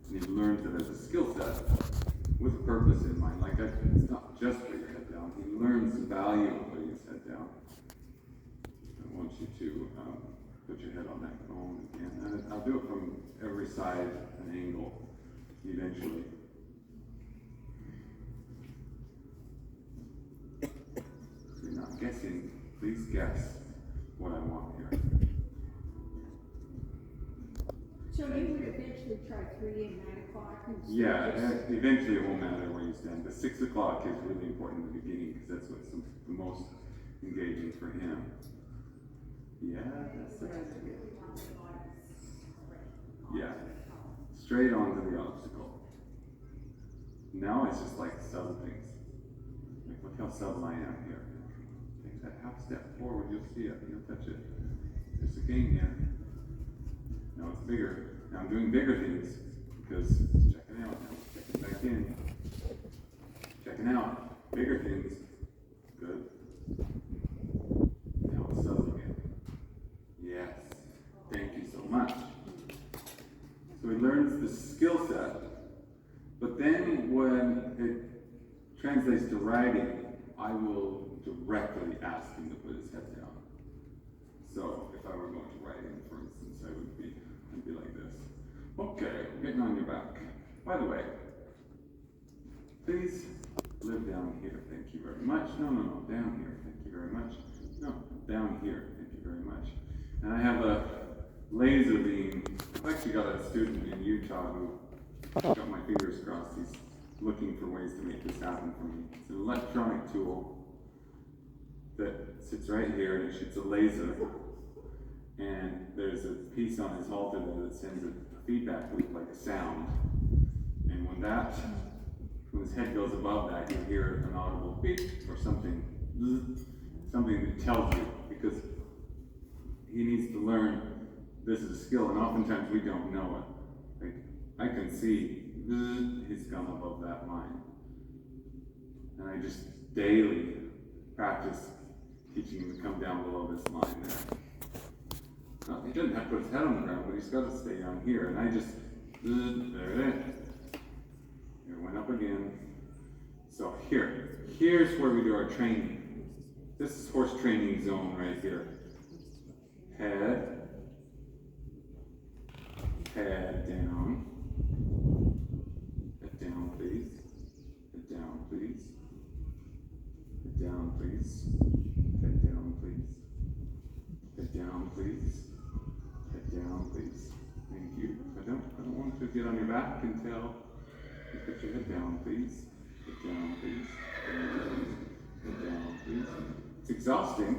And he learns it as a skill set with a purpose in mind. Like, it's not just put your head down. He learns the value of putting his head down. I want you to put your head on that cone again. And I'll do it from every side, an angle, eventually. If you're not guessing, please guess what I want here. So you would eventually try 3 and 9 o'clock? Yeah, eventually it won't matter where you stand. But 6 o'clock is really important in the beginning because that's what's the most engaging for him. Yeah, that's it. Yeah, straight onto the obstacle. Now it's just like subtle things. Like, look how subtle I am here. Take that half step forward, you'll see it, you'll touch it. There's a game here. Now it's bigger. Now I'm doing bigger things because it's checking out now. Checking back in. Checking out. Bigger things. Good. Now it's subtle again. Yes. Thank you so much. So he learns the skill set, but then when it translates to writing, I will directly ask him to put his head down. So if I were going to write him, for instance, I'd be like this. Okay, getting on your back. By the way, please live down here. Thank you very much. No, down here. Thank you very much. No, down here. Thank you very much. And I have a laser beam. I've actually got a student in Utah who got my fingers crossed. He's looking for ways to make this happen for me. It's an electronic tool that sits right here and it shoots a laser. And there's a piece on his halter there that sends a feedback loop like a sound. And when his head goes above that, you'll hear an audible beep or something that tells you, because he needs to learn this is a skill, and oftentimes we don't know it. Like, I can see he's gone above that line. And I just daily practice teaching him to come down below this line there. Now, he doesn't have to put his head on the ground, but he's got to stay down here. And I just, there it is. Here, went up again. So here's where we do our training. This is horse training zone right here. Head down. Head down, please. Head down, please. Head down, please. Head down, please. Head down, please. Head down, please. Thank you. I don't want to get on your back until you put your head down, please. Head down, please. Head down, please. It's exhausting,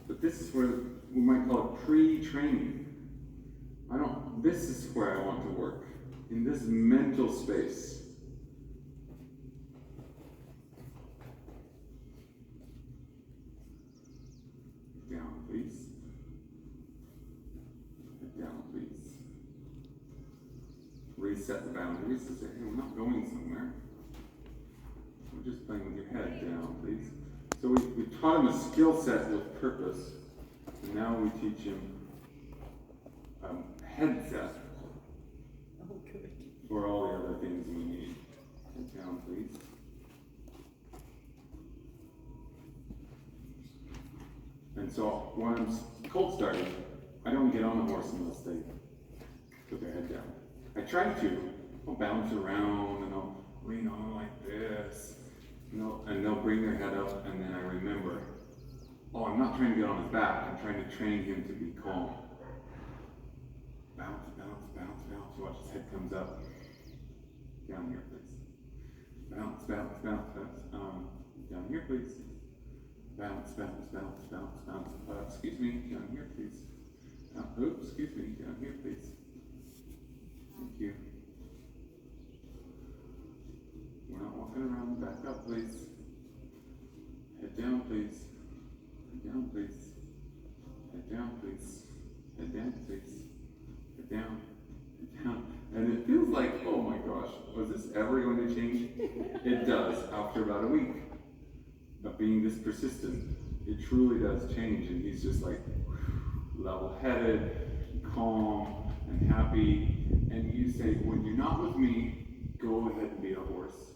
but this is where we might call it pre-training. This is where I want to work, in this mental space. Down, please. Down, please. Reset the boundaries to say, hey, we're not going somewhere. We're just playing with your head down, please. So we taught him a skill set with purpose, and now we teach him headset for all the other things we need. Head down, please. And so when I'm cold starting, I don't get on the horse unless they put their head down. I try to. I'll bounce around and I'll lean on like this. And they'll bring their head up, and then I remember, oh, I'm not trying to get on his back. I'm trying to train him to be calm. Bounce, bounce, bounce, bounce. Watch his head comes up. Down here, please. Bounce, bounce, bounce, bounce. Down here, please. Bounce, bounce, bounce, bounce, bounce. Excuse me, down here, please. Oops, excuse me, down here, please. Thank you. We're not walking around. Back up, please. Head down, please. Head down, please. Head down, please. Head down, please. Head down. Head down. And it feels like, oh my gosh, was this ever going to change? It does, after about a week of being this persistent. It truly does change, and he's just like level-headed, calm, and happy, and you say, when you're not with me, go ahead and be a horse.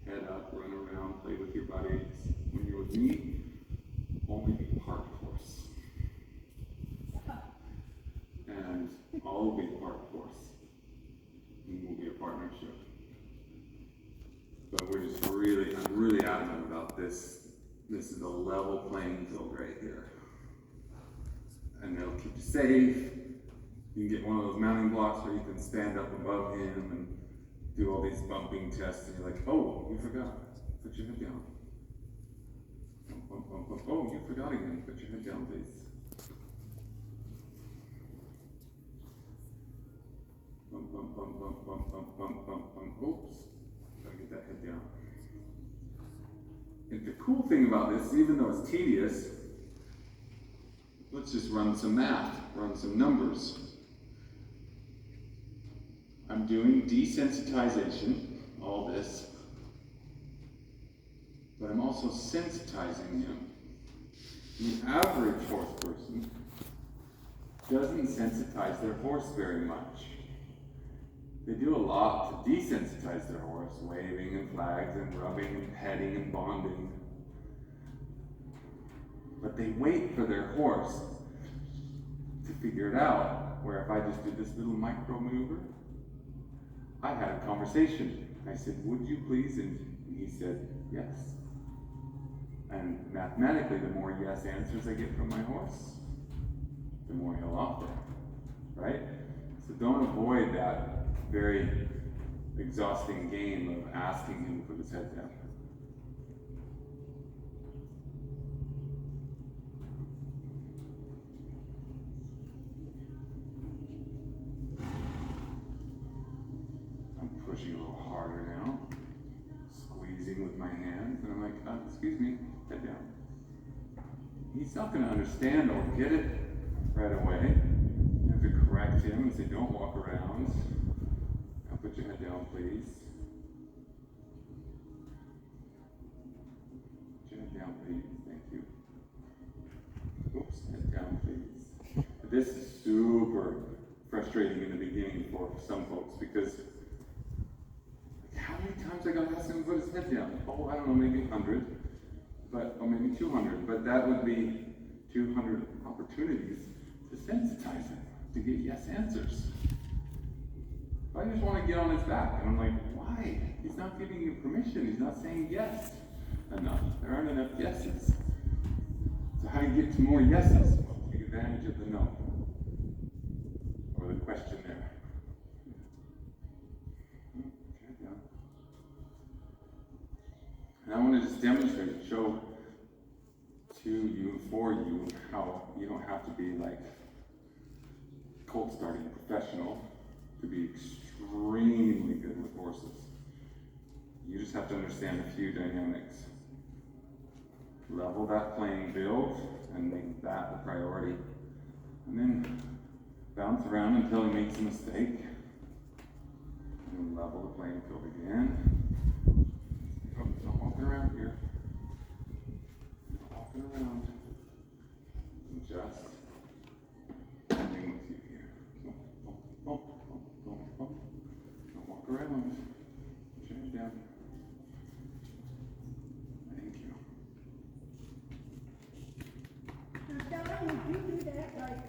Head up, run around, play with your buddies. When you're with me, only be part horse. And I'll be part horse. And we'll be a partnership. But I'm really adamant about this. This is a level playing field right here. And it'll keep you safe. You can get one of those mounting blocks where you can stand up above him and do all these bumping tests, and you're like, oh, you forgot. Put your head down. Oh, you forgot again. Put your head down, please. Bump, bump, bump, bump, bump, bump, bump, bump, bump. Oops. Gotta get that head down. And the cool thing about this, even though it's tedious, let's just run some math, run some numbers. I'm doing desensitization, all this, but I'm also sensitizing him. The average horse person doesn't sensitize their horse very much. They do a lot to desensitize their horse, waving and flags and rubbing and petting and bonding. But they wait for their horse to figure it out, where if I just do this little micro maneuver, I had a conversation. I said, would you please? And he said, yes. And mathematically, the more yes answers I get from my horse, the more he'll offer, right? So don't avoid that very exhausting game of asking him to put his head down. Pushing a little harder now, squeezing with my hands, and I'm like, excuse me, head down. He's not going to understand or get it right away. You have to correct him and say, don't walk around. Now put your head down, please. Put your head down, please. Thank you. Oops, head down, please. This is super frustrating in the beginning for some folks, because how many times I got to ask him to put his head down? Oh, I don't know, maybe 100, or maybe 200, but that would be 200 opportunities to sensitize him, to get yes answers. I just want to get on his back, and I'm like, why? He's not giving you permission. He's not saying yes enough. There aren't enough yeses. So how do you get to more yeses? Well, take advantage of the no, or the question there. And I want to just demonstrate, show to you, for you, how you don't have to be like colt starting professional to be extremely good with horses. You just have to understand a few dynamics. Level that playing field and make that the priority. And then bounce around until he makes a mistake. And level the playing field again. Not walking around here. Not walking around. I'm just standing with you here. Don't walk around. Put your head down. Thank you. Now, Don, would you do that like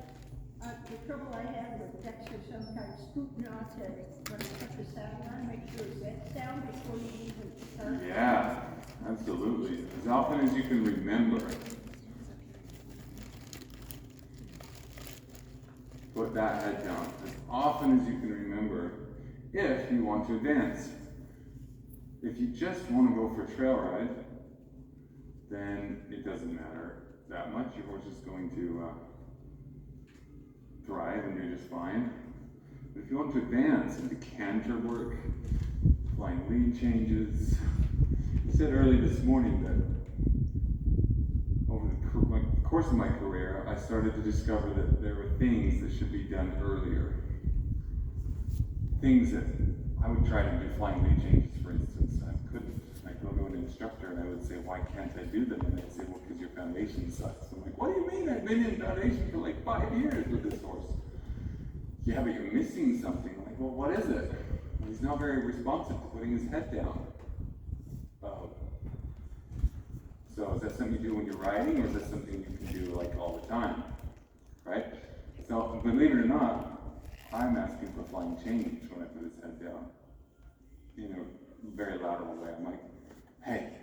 the trouble I have with Dexter sometimes scooting on to when I put the saddle on, make sure his head's down before you even start? Yeah, absolutely. As often as you can remember, put that head down. As often as you can remember, if you want to advance. If you just want to go for a trail ride, then it doesn't matter that much. Your horse is going to thrive and do just fine. But if you want to advance into canter work, flying lead changes, I said early this morning that over the course of my career, I started to discover that there were things that should be done earlier. Things that I would try to do flying lead changes, for instance. I couldn't. I'd go to an instructor and I would say, why can't I do them? And they'd say, well, because your foundation sucks. I'm like, what do you mean? I've been in foundation for like 5 years with this horse. Yeah, but you're missing something. I'm like, well, what is it? He's not very responsive to putting his head down. So is that something you do when you're riding, or is that something you can do like all the time? Right? So believe it or not, I'm asking for flying change when I put his head down. You know, very lateral way. I'm like, hey,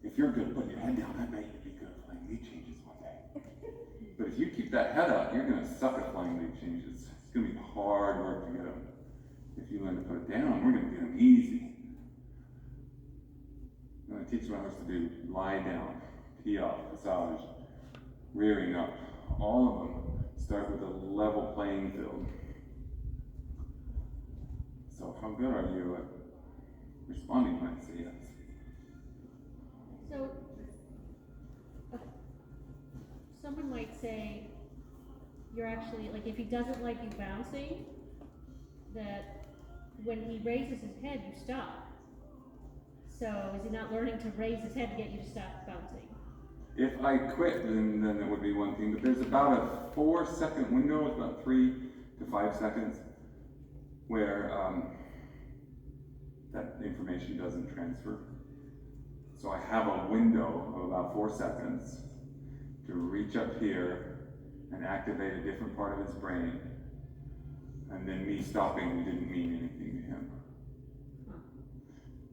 if you're good at putting your head down, I bet you'd be good at flying lead changes one day. But if you keep that head up, you're gonna suck at flying lead changes. It's gonna be hard work to get them. If you learn to put it down, we're gonna get them easy. I teach my horse to do lie down, tee off, massage, rearing up. All of them start with a level playing field. So how good are you at responding when I say yes? So, someone might say, you're actually, like if he doesn't like you bouncing, that when he raises his head, you stop. So is he not learning to raise his head to get you to stop bouncing? If I quit, then it would be one thing, but there's about a 4-second window, it's about 3 to 5 seconds, where that information doesn't transfer. So I have a window of about 4 seconds to reach up here and activate a different part of his brain, and then me stopping didn't mean anything to him.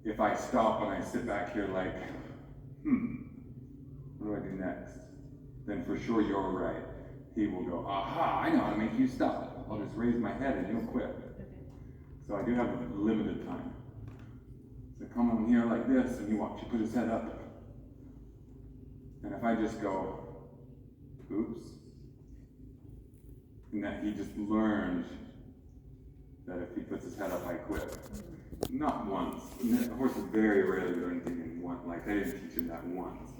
If I stop and I sit back here like, what do I do next? Then for sure you're right. He will go, aha, I know how to make you stop. I'll just raise my head and you'll quit. So I do have limited time. So come on here like this and you watch, you put his head up. And if I just go, oops, and that he just learned that if he puts his head up, I quit. Not once. The horse very rarely learned anything in one. Like I didn't teach him that once.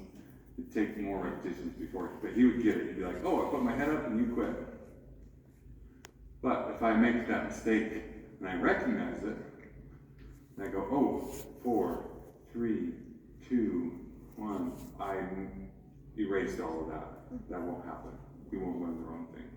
It takes more repetitions before, but he would get it. He'd be like, oh, I put my head up and you quit. But if I make that mistake and I recognize it, and I go, oh, 4, 3, 2, 1, I erased all of that. That won't happen. We won't learn the wrong thing.